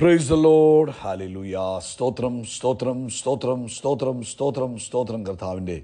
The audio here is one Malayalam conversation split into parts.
Praise the Lord. ഹല്ലേലൂയ. സ്തോത്രം സ്തോത്രം സ്തോത്രം സ്തോത്രം സ്തോത്രം സ്തോത്രം. കർത്താവിൻ്റെ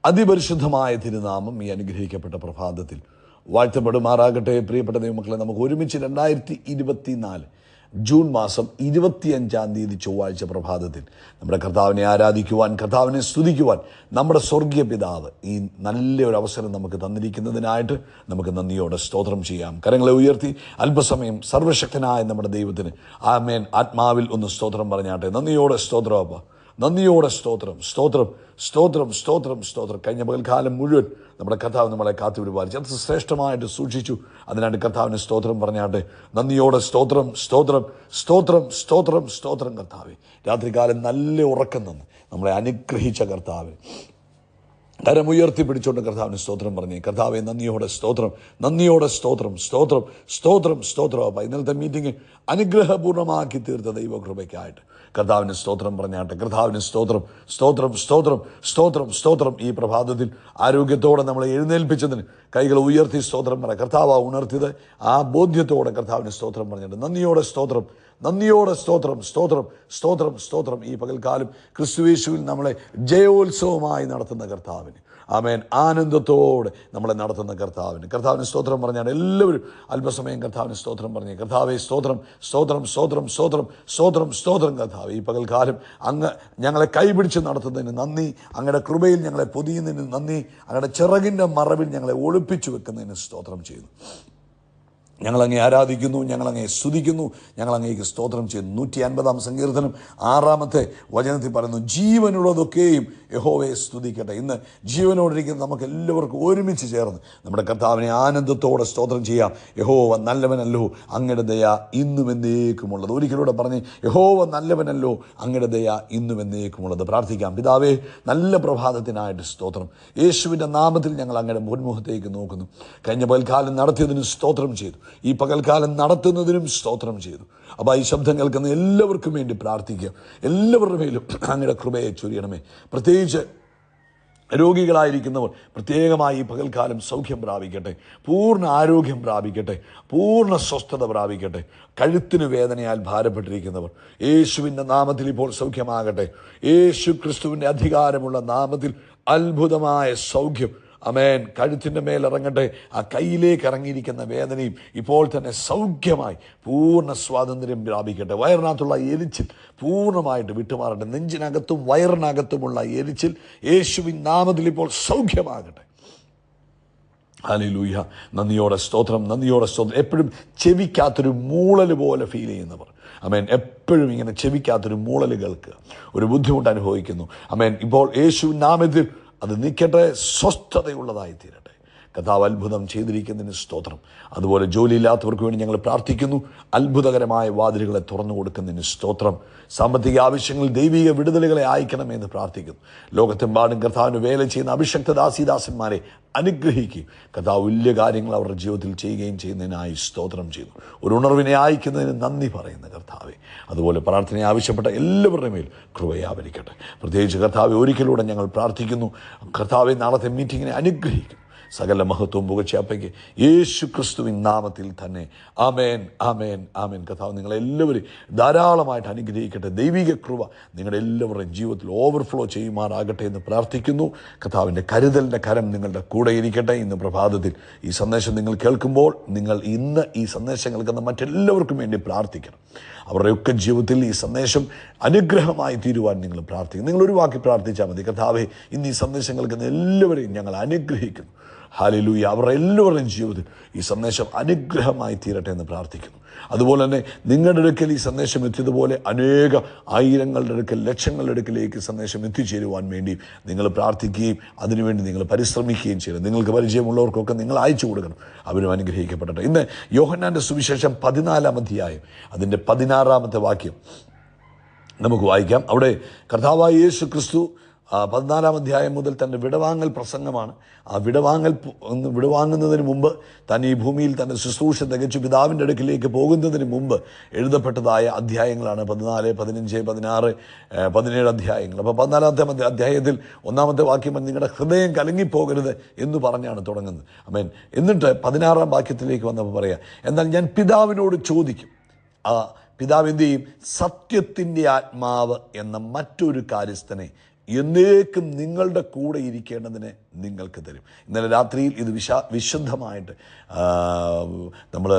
അതിപരിശുദ്ധമായ തിരുനാമം ഈ അനുഗ്രഹിക്കപ്പെട്ട പ്രഭാതത്തിൽ വാഴ്ത്തപ്പെടുമാറാകട്ടെ. പ്രിയപ്പെട്ട ദൈവമക്കളെ, നമുക്ക് ഒരുമിച്ച് 2024 ജൂൺ മാസം 25 ചൊവ്വാഴ്ച പ്രഭാതത്തിൽ നമ്മുടെ കർത്താവിനെ ആരാധിക്കുവാൻ, കർത്താവിനെ സ്തുതിക്കുവാൻ നമ്മുടെ സ്വർഗീയ പിതാവ് ഈ നല്ലൊരു അവസരം നമുക്ക് തന്നിരിക്കുന്നതിനായിട്ട് നമുക്ക് നന്ദിയോടെ സ്തോത്രം ചെയ്യാം. കരങ്ങളെ ഉയർത്തി അല്പസമയം സർവശക്തനായ നമ്മുടെ ദൈവത്തിന് ആമേൻ ആത്മാവിൽ ഒന്ന് സ്തോത്രം പറഞ്ഞാട്ടെ. നന്ദിയോടെ സ്തോത്രം അപ്പ, നന്ദിയോടെ സ്തോത്രം സ്തോത്രം സ്തോത്രം സ്തോത്രം സ്തോത്രം. കഴിഞ്ഞ പകൽക്കാലം മുഴുവൻ നമ്മുടെ കർത്താവ് നമ്മളെ കാത്തുപിടിപ്പാലിച്ചു, അത് ശ്രേഷ്ഠമായിട്ട് സൂക്ഷിച്ചു. അതിനായിട്ട് കർത്താവിന് സ്തോത്രം പറഞ്ഞാട്ടെ. നന്ദിയോടെ സ്തോത്രം സ്തോത്രം സ്തോത്രം സ്തോത്രം സ്തോത്രം. കർത്താവെ, രാത്രികാലം നല്ല ഉറക്കം തന്ന് നമ്മളെ അനുഗ്രഹിച്ച കർത്താവ്, കരമുയർത്തി പിടിച്ചോണ്ട് കർത്താവിന് സ്തോത്രം പറഞ്ഞേ. കർത്താവെ, നന്ദിയോടെ സ്തോത്രം, നന്ദിയോടെ സ്തോത്രം സ്തോത്രം സ്തോത്രം സ്തോത്രം. അപ്പം ഇന്നലത്തെ മീറ്റിംഗ് അനുഗ്രഹപൂർണ്ണമാക്കി തീർത്ത ദൈവകൃപയ്ക്കായിട്ട് കർത്താവിന് സ്തോത്രം പറഞ്ഞാട്ടെ. കർത്താവിന് സ്തോത്രം സ്തോത്രം സ്തോത്രം സ്തോത്രം സ്തോത്രം. ഈ പ്രഭാതത്തിൽ ആരോഗ്യത്തോടെ നമ്മളെ എഴുന്നേൽപ്പിച്ചതിന് കൈകൾ ഉയർത്തി സ്തോത്രം പറ. കർത്താവ് ഉണർത്തിയത് ആ ബോധ്യത്തോടെ കർത്താവിന് സ്തോത്രം പറഞ്ഞിട്ട് നന്ദിയോടെ സ്തോത്രം, നന്ദിയോടെ സ്തോത്രം സ്തോത്രം സ്തോത്രം സ്തോത്രം. ഈ പകൽക്കാലം ക്രിസ്തുയേശുവിൽ നമ്മളെ ജയോത്സവമായി നടത്തുന്ന കർത്താവിന് ആമേൻ, ആനന്ദത്തോടെ നമ്മളെ നടത്തുന്ന കർത്താവിന് സ്തോത്രം പറഞ്ഞാൽ എല്ലാവരും അല്പസമയം കർത്താവിന് സ്തോത്രം പറഞ്ഞേ. കർത്താവെ, സ്തോത്രം സ്തോത്രം സ്തോത്രം സ്തോത്രം സ്തോത്രം സ്തോത്രം. കർത്താവ്, ഈ പകൽക്കാലം അങ്ങ് ഞങ്ങളെ കൈപിടിച്ച് നടത്തുന്നതിന് നന്ദി, അങ്ങയുടെ കൃപയിൽ ഞങ്ങളെ പൊതിയുന്നതിന് നന്ദി, അങ്ങയുടെ ചിറകിൻ്റെ മറവിൽ ഞങ്ങളെ ഒളിപ്പിച്ചു വെക്കുന്നതിന് സ്തോത്രം ചെയ്യുന്നു. ഞങ്ങളങ്ങേ ആരാധിക്കുന്നു, ഞങ്ങളങ്ങേ സ്തുതിക്കുന്നു, ഞങ്ങളങ്ങേക്ക് സ്തോത്രം ചെയ്യുന്നു. 150-ാം സങ്കീർത്തനം 6-ാമത്തെ വചനത്തിൽ പറയുന്നു, ജീവനുള്ളതൊക്കെയും യഹോവയെ സ്തുതിക്കട്ടെ. ഇന്ന് ജീവനോടിരിക്കുന്ന നമുക്ക് എല്ലാവർക്കും ഒരുമിച്ച് ചേർന്ന് നമ്മുടെ കർത്താവിനെ ആനന്ദത്തോടെ സ്തോത്രം ചെയ്യാം. യഹോവ നല്ലവനല്ലോ, അങ്ങയുടെ ദയ ഇന്നും എന്നേക്കുമുള്ളത്. ഒരിക്കലൂടെ പറഞ്ഞ്, യഹോവ നല്ലവനല്ലോ, അങ്ങയുടെ ദയ ഇന്നും എന്നേക്കുമുള്ളത്. പ്രാർത്ഥിക്കാം. പിതാവേ, നല്ല പ്രഭാതത്തിനായിട്ട് സ്തോത്രം. യേശുവിൻ്റെ നാമത്തിൽ ഞങ്ങൾ അങ്ങയുടെ മുൻമുഖത്തേക്ക് നോക്കുന്നു. കഴിഞ്ഞ പകൽക്കാലം നടത്തിയതിന് സ്തോത്രം ചെയ്തു, ഈ പകൽക്കാലം നടത്തുന്നതിനും സ്തോത്രം ചെയ്തു. അപ്പോൾ ഈ ശബ്ദം കേൾക്കുന്ന എല്ലാവർക്കും വേണ്ടി പ്രാർത്ഥിക്കുക. എല്ലാവരുടെ മേലും അങ്ങയുടെ കൃപയെ ചൊരിയണമേ. പ്രത്യേകിച്ച് രോഗികളായിരിക്കുന്നവർ പ്രത്യേകമായി ഈ പകൽക്കാലം സൗഖ്യം പ്രാപിക്കട്ടെ, പൂർണ്ണ ആരോഗ്യം പ്രാപിക്കട്ടെ, പൂർണ്ണ സ്വസ്ഥത പ്രാപിക്കട്ടെ. കഴുത്തിന് വേദനയാൽ ഭാരപ്പെട്ടിരിക്കുന്നവർ യേശുവിൻ്റെ നാമത്തിൽ ഇപ്പോൾ സൗഖ്യമാകട്ടെ. യേശു ക്രിസ്തുവിൻ്റെ അധികാരമുള്ള നാമത്തിൽ അത്ഭുതമായ സൗഖ്യം അമേൻ കഴുത്തിൻ്റെ മേലിറങ്ങട്ടെ. ആ കയ്യിലേക്ക് ഇറങ്ങിയിരിക്കുന്ന വേദനയും ഇപ്പോൾ തന്നെ സൗഖ്യമായി പൂർണ്ണ സ്വാതന്ത്ര്യം പ്രാപിക്കട്ടെ. വയറിനകത്തുള്ള എരിച്ചിൽ പൂർണ്ണമായിട്ട് വിട്ടുമാറട്ടെ. നെഞ്ചിനകത്തും വയറിനകത്തുമുള്ള എരിച്ചിൽ യേശുവിൻ നാമത്തിൽ ഇപ്പോൾ സൗഖ്യമാകട്ടെ. ഹല്ലേലൂയ. നന്ദിയോടെ സ്തോത്രം, നന്ദിയോടെ സ്തോത്രം. എപ്പോഴും ചെവിക്കാത്തൊരു മൂളൽ പോലെ ഫീൽ ചെയ്യുന്നവർ അമേൻ, എപ്പോഴും ഇങ്ങനെ ചെവിക്കാത്തൊരു മൂളൽ കേൾക്കുക, ഒരു ബുദ്ധിമുട്ട് അനുഭവിക്കുന്നു. അമേൻ, ഇപ്പോൾ യേശുവിൻ നാമത്തിൽ അത് നിൽക്കട്ടെ, സ്വസ്ഥതയുള്ളതായി തീരട്ടെ. കർത്താവ് അത്ഭുതം ചെയ്തിരിക്കുന്നതിന് സ്തോത്രം. അതുപോലെ ജോലിയില്ലാത്തവർക്ക് വേണ്ടി ഞങ്ങൾ പ്രാർത്ഥിക്കുന്നു. അത്ഭുതകരമായ വാതിലുകളെ തുറന്നു കൊടുക്കുന്നതിന് സ്തോത്രം. സാമ്പത്തിക ആവശ്യങ്ങളിൽ ദൈവിക വിടുതലുകളെ അയക്കണമെന്ന് പ്രാർത്ഥിക്കുന്നു. ലോകത്തെമ്പാടും കർത്താവിന് വേല ചെയ്യുന്ന അഭിഷക്ത ദാസീദാസന്മാരെ അനുഗ്രഹിക്കുകയും കർത്താവ് വലിയ കാര്യങ്ങൾ അവരുടെ ജീവിതത്തിൽ ചെയ്യുകയും ചെയ്യുന്നതിനായി സ്തോത്രം ചെയ്യുന്നു. ഒരു ഉണർവിനെ അയക്കുന്നതിന് നന്ദി പറയുന്ന കർത്താവെ, അതുപോലെ പ്രാർത്ഥനയെ ആവശ്യപ്പെട്ട എല്ലാവരുടെ മേൽ കൃപയാവരിക്കട്ടെ. പ്രത്യേകിച്ച് കർത്താവെ, ഒരിക്കലൂടെ ഞങ്ങൾ പ്രാർത്ഥിക്കുന്നു. കർത്താവെ, നാളത്തെ മീറ്റിങ്ങിനെ അനുഗ്രഹിക്കുന്നു. സകല മഹത്വവും പുകഴ്ചയപ്പയ്ക്ക് യേശു ക്രിസ്തുവിൻ നാമത്തിൽ തന്നെ. ആമേൻ ആമേൻ ആമേൻ. കർത്താവ് നിങ്ങളെല്ലാവരും ധാരാളമായിട്ട് അനുഗ്രഹിക്കട്ടെ. ദൈവിക കൃപ നിങ്ങളുടെ എല്ലാവരുടെയും ജീവിതത്തിൽ ഓവർഫ്ലോ ചെയ്യുമാറാകട്ടെ എന്ന് പ്രാർത്ഥിക്കുന്നു. കർത്താവിൻ്റെ കരുതലിൻ്റെ കരം നിങ്ങളുടെ കൂടെ ഇരിക്കട്ടെ. ഇന്ന് പ്രഭാതത്തിൽ ഈ സന്ദേശം നിങ്ങൾ കേൾക്കുമ്പോൾ നിങ്ങൾ ഇന്ന് ഈ സന്ദേശം കേൾക്കുന്ന മറ്റെല്ലാവർക്കും വേണ്ടി പ്രാർത്ഥിക്കണം. അവരുടെയൊക്കെ ജീവിതത്തിൽ ഈ സന്ദേശം അനുഗ്രഹമായി തീരുവാൻ നിങ്ങൾ പ്രാർത്ഥിക്കും. നിങ്ങളൊരു വാക്കി പ്രാർത്ഥിച്ചാൽ മതി. കർത്താവേ, ഇന്ന് ഈ സന്ദേശം കേൾക്കുന്ന എല്ലാവരെയും ഞങ്ങൾ അനുഗ്രഹിക്കുന്നു. ഹല്ലേലൂയ. അവരുടെ എല്ലാവരുടെയും ജീവിതത്തിൽ ഈ സന്ദേശം അനുഗ്രഹമായി തീരട്ടെ എന്ന് പ്രാർത്ഥിക്കുന്നു. അതുപോലെ തന്നെ നിങ്ങളുടെ അടുക്കൽ ഈ സന്ദേശം എത്തിയതുപോലെ അനേക ആയിരങ്ങളുടെ അടുക്കൽ, ലക്ഷങ്ങളുടെ അടുക്കലേക്ക് സന്ദേശം എത്തിച്ചേരുവാൻ വേണ്ടി നിങ്ങൾ പ്രാർത്ഥിക്കുകയും അതിനുവേണ്ടി നിങ്ങൾ പരിശ്രമിക്കുകയും ചെയ്യണം. നിങ്ങൾക്ക് പരിചയമുള്ളവർക്കൊക്കെ നിങ്ങൾ അയച്ചു കൊടുക്കണം. അവരും അനുഗ്രഹിക്കപ്പെടട്ടെ. ഇന്ന് യോഹന്നാൻ്റെ സുവിശേഷം 14-ാം അധ്യായം അതിൻ്റെ 16-ാമത്തെ വാക്യം നമുക്ക് വായിക്കാം. അവിടെ കർത്താവായ യേശു ക്രിസ്തു 14-ാം അധ്യായം മുതൽ തൻ്റെ വിടവാങ്ങൽ പ്രസംഗമാണ്. ആ വിടവാങ്ങുന്നതിന് മുമ്പ് താൻ ഈ ഭൂമിയിൽ തൻ്റെ ശുശ്രൂഷ തികച്ചു പിതാവിൻ്റെ അടുക്കിലേക്ക് പോകുന്നതിന് മുമ്പ് എഴുതപ്പെട്ടതായ അധ്യായങ്ങളാണ് 14, 15, 16, 17 അധ്യായങ്ങൾ. അപ്പോൾ 14-ാമത്തെ അധ്യായത്തിൽ 1-ാമത്തെ വാക്യം നിങ്ങളുടെ ഹൃദയം കലങ്ങിപ്പോകരുത് എന്ന് പറഞ്ഞാണ് തുടങ്ങുന്നത്. ആമേൻ. എന്നിട്ട് 16-ാം വാക്യത്തിലേക്ക് വന്നപ്പോൾ പറയാം, എന്നാൽ ഞാൻ പിതാവിനോട് ചോദിക്കും. പിതാവ് എന്ത് ചെയ്യും? സത്യത്തിൻ്റെ ആത്മാവ് എന്ന മറ്റൊരു കാര്യസ്ഥനെ എന്നേക്കും നിങ്ങളുടെ കൂടെ ഇരിക്കേണ്ടതിന് നിങ്ങൾക്ക് തരും. ഇന്നലെ രാത്രിയിൽ ഇത് വിശുദ്ധമായിട്ട് നമ്മൾ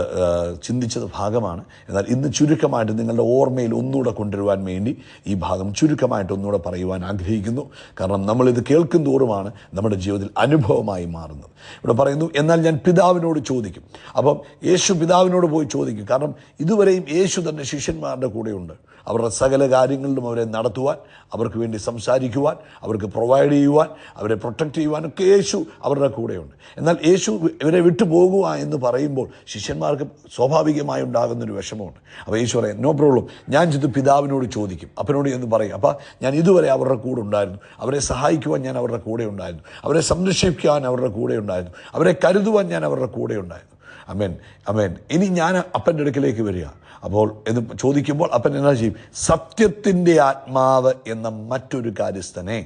ചിന്തിച്ചത് ഭാഗമാണ്. എന്നാൽ ഇന്ന് ചുരുക്കമായിട്ട് നിങ്ങളുടെ ഓർമ്മയിൽ ഒന്നുകൂടെ കൊണ്ടുവരുവാൻ വേണ്ടി ഈ ഭാഗം ചുരുക്കമായിട്ട് ഒന്നുകൂടെ പറയുവാൻ ആഗ്രഹിക്കുന്നു. കാരണം നമ്മളിത് കേൾക്കും തോറുമാണ് നമ്മുടെ ജീവിതത്തിൽ അനുഭവമായി മാറുന്നത്. ഇവിടെ പറയുന്നു, എന്നാൽ ഞാൻ പിതാവിനോട് ചോദിക്കും. അപ്പം യേശു പിതാവിനോട് പോയി ചോദിക്കും. കാരണം ഇതുവരെയും യേശു തന്നെ ശിഷ്യന്മാരുടെ കൂടെയുണ്ട്. അവരുടെ സകല കാര്യങ്ങളിലും അവരെ നടത്തുവാൻ, അവർക്ക് വേണ്ടി സംസാരിക്കുവാൻ, അവർക്ക് പ്രൊവൈഡ് ചെയ്യുവാൻ, അവരെ പ്രൊട്ടക്റ്റ് ചെയ്യുവാനൊക്കെ യേശു അവരുടെ കൂടെയുണ്ട്. എന്നാൽ യേശു ഇവരെ വിട്ടു പോകുക എന്ന് പറയുമ്പോൾ ശിഷ്യന്മാർക്ക് സ്വാഭാവികമായി ഉണ്ടാകുന്നൊരു വിഷമമുണ്ട്. അപ്പോൾ യേശു പറയും, നോ പ്രോബ്ലം, ഞാൻ ചെന്ന് പിതാവിനോട് ചോദിക്കും, അപ്പനോട് എന്ന് പറയും. അപ്പോൾ ഞാൻ ഇതുവരെ അവരുടെ കൂടെ ഉണ്ടായിരുന്നു, അവരെ സഹായിക്കുവാൻ ഞാൻ അവരുടെ കൂടെ ഉണ്ടായിരുന്നു, അവരെ സംരക്ഷിക്കാൻ അവരുടെ കൂടെ ഉണ്ടായിരുന്നു, അവരെ കരുതുവാൻ ഞാൻ അവരുടെ കൂടെ ഉണ്ടായിരുന്നു. അമേൻ, അമേൻ. ഇനി ഞാൻ അപ്പൻ്റെ അടുക്കിലേക്ക് വരിക. അപ്പോൾ എന്ന് ചോദിക്കുമ്പോൾ അപ്പൻ എന്നാ ചെയ്യും? സത്യത്തിൻ്റെ ആത്മാവ് എന്ന മറ്റൊരു കാര്യസ്ഥനെ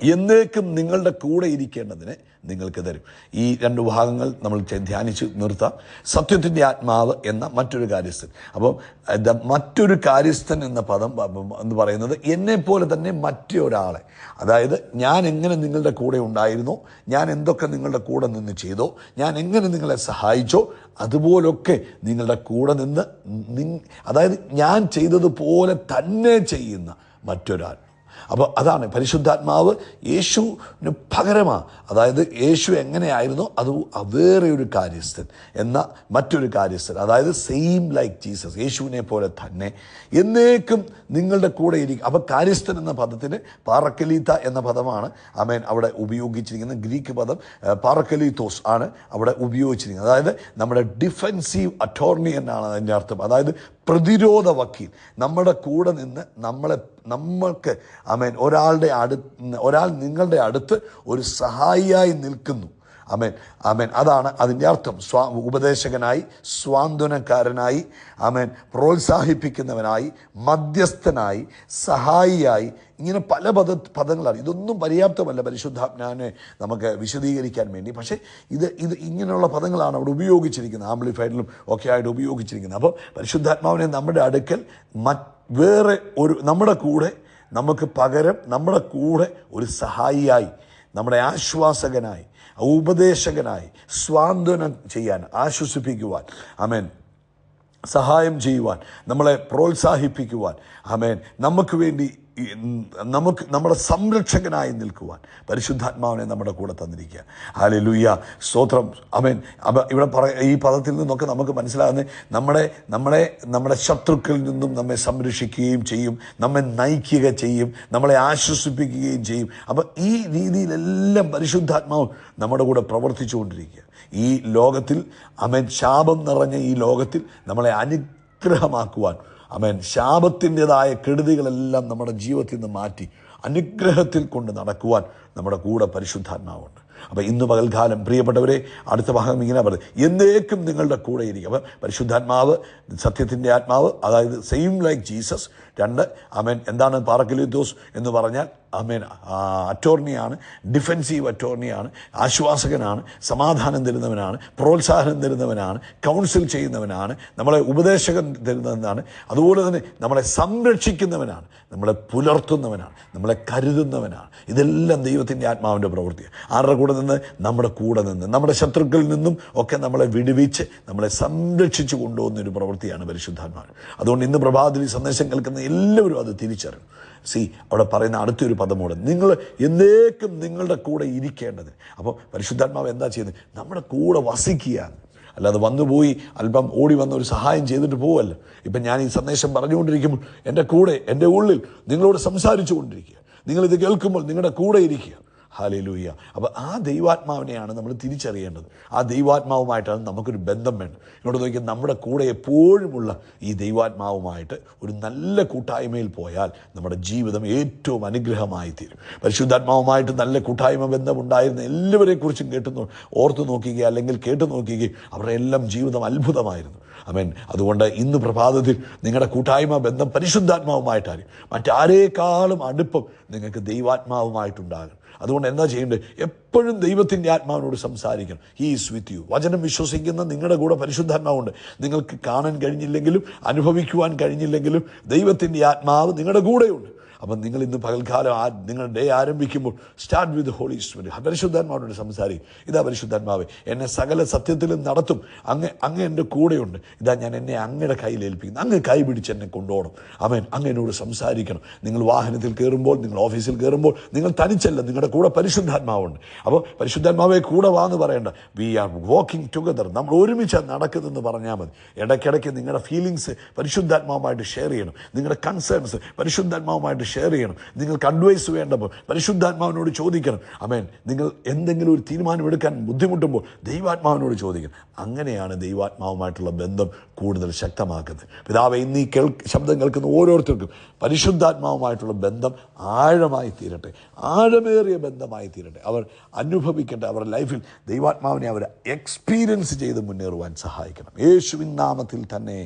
എന്നേക്കും നിങ്ങളുടെ കൂടെ ഇരിക്കേണ്ടതിന് നിങ്ങൾക്ക് തരും. ഈ രണ്ട് ഭാഗങ്ങൾ നമ്മൾ ധ്യാനിച്ച് നിർത്താം. സത്യത്തിൻ്റെ ആത്മാവ് എന്ന മറ്റൊരു കാര്യസ്ഥൻ. അപ്പോൾ മറ്റൊരു കാര്യസ്ഥൻ എന്ന പദം എന്ന് പറയുന്നത് എന്നെപ്പോലെ തന്നെ മറ്റൊരാളെ, അതായത് ഞാൻ എങ്ങനെ നിങ്ങളുടെ കൂടെ ഉണ്ടായിരുന്നോ, ഞാൻ എന്തൊക്കെ നിങ്ങളുടെ കൂടെ നിന്ന് ചെയ്തോ, ഞാൻ എങ്ങനെ നിങ്ങളെ സഹായിച്ചോ, അതുപോലൊക്കെ നിങ്ങളുടെ കൂടെ നിന്ന് അതായത് ഞാൻ ചെയ്തതുപോലെ തന്നെ ചെയ്യുന്ന മറ്റൊരാൾ. അപ്പോൾ അതാണ് പരിശുദ്ധാത്മാവ് യേശുവിന് പകരമാണ്. അതായത് യേശു എങ്ങനെയായിരുന്നോ അത് വേറെ ഒരു കാര്യസ്ഥൻ എന്ന മറ്റൊരു കാര്യസ്ഥൻ, അതായത് സെയിം ലൈക്ക് ജീസസ്, യേശുവിനെ പോലെ തന്നെ എന്നേക്കും നിങ്ങളുടെ കൂടെ ഇരിക്കും. അപ്പോൾ കാര്യസ്ഥൻ എന്ന പദത്തിന് പാറക്കലീത്ത എന്ന പദമാണ് ആമേൻ അവിടെ ഉപയോഗിച്ചിരിക്കുന്നത്. ഗ്രീക്ക് പദം പാറക്കലീത്തോസ് ആണ് അവിടെ ഉപയോഗിച്ചിരിക്കുന്നത്. അതായത് നമ്മുടെ ഡിഫെൻസീവ് അറ്റോർണി എന്നാണ് അതിൻ്റെ അർത്ഥം. അതായത് പ്രതിരോധ വക്കീൽ, നമ്മുടെ കൂടെ നിന്ന് നമ്മൾക്ക് ആമേൻ ഒരാൾ നിങ്ങളുടെ അടുത്ത് ഒരു സഹായിയായി നിൽക്കുന്നു. ആമേൻ, ആമേൻ. അതാണ് അതിൻ്റെ അർത്ഥം. ഉപദേശകനായി, സ്വാന്തനക്കാരനായി, ആമേൻ, പ്രോത്സാഹിപ്പിക്കുന്നവനായി, മധ്യസ്ഥനായി, സഹായിയായി, ഇങ്ങനെ പല പദങ്ങളാണ്. ഇതൊന്നും പര്യാപ്തമല്ല പരിശുദ്ധാത്മാവിനെ നമുക്ക് വിശദീകരിക്കാൻ വേണ്ടി. പക്ഷേ ഇത് ഇങ്ങനെയുള്ള പദങ്ങളാണ് അവിടെ ഉപയോഗിച്ചിരിക്കുന്നത്, ആംപ്ലിഫൈഡിലും ഒക്കെ ആയിട്ട് ഉപയോഗിച്ചിരിക്കുന്നത്. അപ്പോൾ പരിശുദ്ധാത്മാവിനെ നമ്മുടെ അടുക്കൽ വേറെ ഒരു നമ്മുടെ കൂടെ നമുക്ക് പകരം നമ്മുടെ കൂടെ ഒരു സഹായിയായി, നമ്മുടെ ആശ്വാസകനായി, ഉപദേശകനായി, സ്വാന്തനം ചെയ്യാൻ, ആശ്വസിപ്പിക്കുവാൻ, ആമേൻ, സഹായം ചെയ്യുവാൻ, നമ്മളെ പ്രോത്സാഹിപ്പിക്കുവാൻ, ആമേൻ, നമുക്ക് വേണ്ടി നമ്മുടെ സംരക്ഷകനായി നിൽക്കുവാൻ പരിശുദ്ധാത്മാവിനെ നമ്മുടെ കൂടെ തന്നിരിക്കുക. ഹല്ലേലൂയ, സ്തോത്രം, ആമേൻ. അപ്പോൾ ഇവിടെ ഈ പദത്തിൽ നിന്നൊക്കെ നമുക്ക് മനസ്സിലാകുന്നത് നമ്മുടെ ശത്രുക്കളിൽ നിന്നും നമ്മെ സംരക്ഷിക്കുകയും ചെയ്യും, നമ്മെ നയിക്കുക ചെയ്യും, നമ്മളെ ആശ്വസിപ്പിക്കുകയും ചെയ്യും. അപ്പം ഈ രീതിയിലെല്ലാം പരിശുദ്ധാത്മാവ് നമ്മുടെ കൂടെ പ്രവർത്തിച്ചുകൊണ്ടിരിക്കുക. ഈ ലോകത്തിൽ ആമേൻ, ശാപം നിറഞ്ഞ ഈ ലോകത്തിൽ നമ്മളെ അനുഗ്രഹമാക്കുവാൻ, ആമേൻ, ശാപത്തിൻ്റെതായ കെടുതികളെല്ലാം നമ്മുടെ ജീവിതത്തിൽ നിന്ന് മാറ്റി അനുഗ്രഹത്തിൽ കൊണ്ട് നടക്കുവാൻ നമ്മുടെ കൂടെ പരിശുദ്ധാത്മാവുണ്ട്. അപ്പോൾ ഇന്ന് പകൽക്കാലം പ്രിയപ്പെട്ടവരെ, അടുത്ത ഭാഗം ഇങ്ങനെ പറയും, എന്നേക്കും നിങ്ങളുടെ കൂടെ ഇരിക്കും. അപ്പം പരിശുദ്ധാത്മാവ്, സത്യത്തിൻ്റെ ആത്മാവ്, അതായത് സെയിം ലൈക്ക് ജീസസ്. രണ്ട്, ആമേൻ, എന്താണ് പാറക്കലീത്തോസ് എന്ന് പറഞ്ഞാൽ? ആമേൻ, അറ്റോർണിയാണ്, ഡിഫെൻസീവ് അറ്റോർണിയാണ്, ആശ്വാസകനാണ്, സമാധാനം തരുന്നവനാണ്, പ്രോത്സാഹനം തരുന്നവനാണ്, കൗൺസിൽ ചെയ്യുന്നവനാണ്, നമ്മളെ ഉപദേശകം തരുന്നവനാണ്, അതുപോലെ തന്നെ നമ്മളെ സംരക്ഷിക്കുന്നവനാണ്, നമ്മളെ പുലർത്തുന്നവനാണ്, നമ്മളെ കരുതുന്നവനാണ്. ഇതെല്ലാം ദൈവത്തിൻ്റെ ആത്മാവിൻ്റെ പ്രവൃത്തിയാണ്. ആരുടെ കൂടെ നിന്ന്? നമ്മുടെ കൂടെ നിന്ന്, നമ്മുടെ ശത്രുക്കളിൽ നിന്നും ഒക്കെ നമ്മളെ വിടുവിച്ച് നമ്മളെ സംരക്ഷിച്ചു കൊണ്ടുപോകുന്നൊരു പ്രവൃത്തിയാണ് പരിശുദ്ധാത്മാവ്. അതുകൊണ്ട് ഇന്ന് പ്രഭാതത്തിൽ ഈ സന്ദേശം കേൾക്കുന്ന എല്ലാവരും അത് തിരിച്ചറിയും. അവിടെ പറയുന്ന അടുത്തൊരു പദമോട്, നിങ്ങൾ എന്നേക്കും നിങ്ങളുടെ കൂടെ ഇരിക്കേണ്ടത്. അപ്പോൾ പരിശുദ്ധാത്മാവ് എന്താ ചെയ്യുന്നത്? നമ്മുടെ കൂടെ വസിക്കുകയാണ്. അല്ലാതെ വന്നുപോയി അല്പം ഓടി വന്ന ഒരു സഹായം ചെയ്തിട്ട് പോവല്ല. ഇപ്പം ഞാൻ ഈ സന്ദേശം പറഞ്ഞുകൊണ്ടിരിക്കുമ്പോൾ എൻ്റെ കൂടെ, എൻ്റെ ഉള്ളിൽ നിങ്ങളോട് സംസാരിച്ചു കൊണ്ടിരിക്കുക. നിങ്ങളിത് കേൾക്കുമ്പോൾ നിങ്ങളുടെ കൂടെ ഇരിക്കുക. ഹല്ലേലൂയ. അപ്പോൾ ആ ദൈവാത്മാവിനെയാണ് നമ്മൾ തിരിച്ചറിയേണ്ടത്. ആ ദൈവാത്മാവുമായിട്ടാണ് നമുക്കൊരു ബന്ധം വേണ്ടത്. ഇങ്ങോട്ട് നോക്കിയാൽ നമ്മുടെ കൂടെ എപ്പോഴുമുള്ള ഈ ദൈവാത്മാവുമായിട്ട് ഒരു നല്ല കൂട്ടായ്മയിൽ പോയാൽ നമ്മുടെ ജീവിതം ഏറ്റവും അനുഗ്രഹമായി തീരും. പരിശുദ്ധാത്മാവുമായിട്ട് നല്ല കൂട്ടായ്മ ബന്ധമുണ്ടായിരുന്ന എല്ലാവരെക്കുറിച്ചും ഓർത്തു നോക്കുകയോ അല്ലെങ്കിൽ കേട്ടു നോക്കുകയോ അവരുടെ എല്ലാം ജീവിതം അത്ഭുതമായിരുന്നു. ആമേൻ. അതുകൊണ്ട് ഇന്ന് പ്രഭാതത്തിൽ നിങ്ങളുടെ കൂട്ടായ്മ ബന്ധം പരിശുദ്ധാത്മാവുമായിട്ടായിരിക്കും. മറ്റാരേക്കാളും അടുപ്പം നിങ്ങൾക്ക് ദൈവാത്മാവുമായിട്ടുണ്ടാകും. അതുകൊണ്ട് എന്താ ചെയ്യേണ്ടത്? എപ്പോഴും ദൈവത്തിൻ്റെ ആത്മാവിനോട് സംസാരിക്കണം. He is with you. വചനം വിശ്വസിക്കുന്ന നിങ്ങളുടെ കൂടെ പരിശുദ്ധാത്മാവുണ്ട്. നിങ്ങൾക്ക് കാണാൻ കഴിഞ്ഞില്ലെങ്കിലും അനുഭവിക്കുവാൻ കഴിഞ്ഞില്ലെങ്കിലും ദൈവത്തിൻ്റെ ആത്മാവ് നിങ്ങളുടെ കൂടെയുണ്ട്. അപ്പം നിങ്ങൾ ഇന്ന് പകൽക്കാലം നിങ്ങളുടെ ഡേ ആരംഭിക്കുമ്പോൾ സ്റ്റാർട്ട് വിത്ത് ഹോളി സ്പിരിറ്റ്. പരിശുദ്ധാത്മാവിനോട് സംസാരിക്കും. ഇതാ പരിശുദ്ധാത്മാവേ, എന്നെ സകല സത്യത്തിലും നടത്തും. അങ്ങ് എൻ്റെ കൂടെയുണ്ട്. ഇതാ ഞാൻ എന്നെ അങ്ങയുടെ കയ്യിൽ ഏൽപ്പിക്കുന്നു. അങ്ങ് കൈ പിടിച്ച് എന്നെ കൊണ്ടുപോകണം. ആമേൻ. അങ്ങ് എന്നോട് സംസാരിക്കണം. നിങ്ങൾ വാഹനത്തിൽ കയറുമ്പോൾ, നിങ്ങൾ ഓഫീസിൽ കയറുമ്പോൾ നിങ്ങൾ തനിച്ചല്ല, നിങ്ങളുടെ കൂടെ പരിശുദ്ധാത്മാവുണ്ട്. അപ്പോൾ പരിശുദ്ധാത്മാവെ കൂടെ വാന്ന് പറയേണ്ട. We are walking together. നമ്മൾ ഒരുമിച്ച് നടക്കുന്നതെന്ന് പറഞ്ഞാൽ മതി. ഇടയ്ക്കിടയ്ക്ക് നിങ്ങളുടെ ഫീലിങ്സ് പരിശുദ്ധാത്മാവുമായിട്ട് ഷെയർ ചെയ്യണം. നിങ്ങളുടെ കൺസേൺസ് പരിശുദ്ധാത്മാവുമായിട്ട് ഷെയർ ചെയ്യണം. നിങ്ങൾക്ക് അഡ്വൈസ് വേണ്ടപ്പോൾ പരിശുദ്ധാത്മാവിനോട് ചോദിക്കണം. ആമേൻ. നിങ്ങൾ എന്തെങ്കിലും ഒരു തീരുമാനമെടുക്കാൻ ബുദ്ധിമുട്ടുമ്പോൾ ദൈവാത്മാവിനോട് ചോദിക്കണം. അങ്ങനെയാണ് ദൈവാത്മാവുമായിട്ടുള്ള ബന്ധം കൂടുതൽ ശക്തമാക്കുന്നത്. പിതാവേ, ഇന്ന് ഈ ശബ്ദം കേൾക്കുന്ന ഓരോരുത്തർക്കും പരിശുദ്ധാത്മാവുമായിട്ടുള്ള ബന്ധം ആഴമായി തീരട്ടെ, ആഴമേറിയ ബന്ധമായി തീരട്ടെ. അവർ അനുഭവിക്കട്ടെ. അവരുടെ ലൈഫിൽ ദൈവാത്മാവിനെ അവർ എക്സ്പീരിയൻസ് ചെയ്ത് മുന്നേറുവാൻ സഹായിക്കണം. യേശുവിൻ നാമത്തിൽ തന്നെ.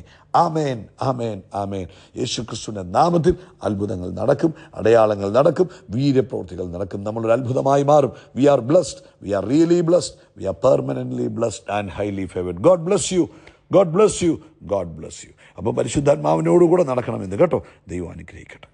ആമേൻ, ആമേൻ, ആമേൻ. യേശു ക്രിസ്തുവിൻ്റെ നാമത്തിൽ അത്ഭുതങ്ങൾ നടക്കും, അടയാളങ്ങൾ നടക്കും, വീര്യപ്രവൃത്തികൾ നടക്കും. നമ്മളൊരു അത്ഭുതമായി മാറും. We are blessed. We are really blessed. We are permanently blessed and highly favoured. God bless you. God bless you. God bless you. അപ്പോൾ പരിശുദ്ധാത്മാവിനോടുകൂടെ നടക്കണമെന്ന് കേട്ടോ. ദൈവം അനുഗ്രഹിക്കട്ടെ.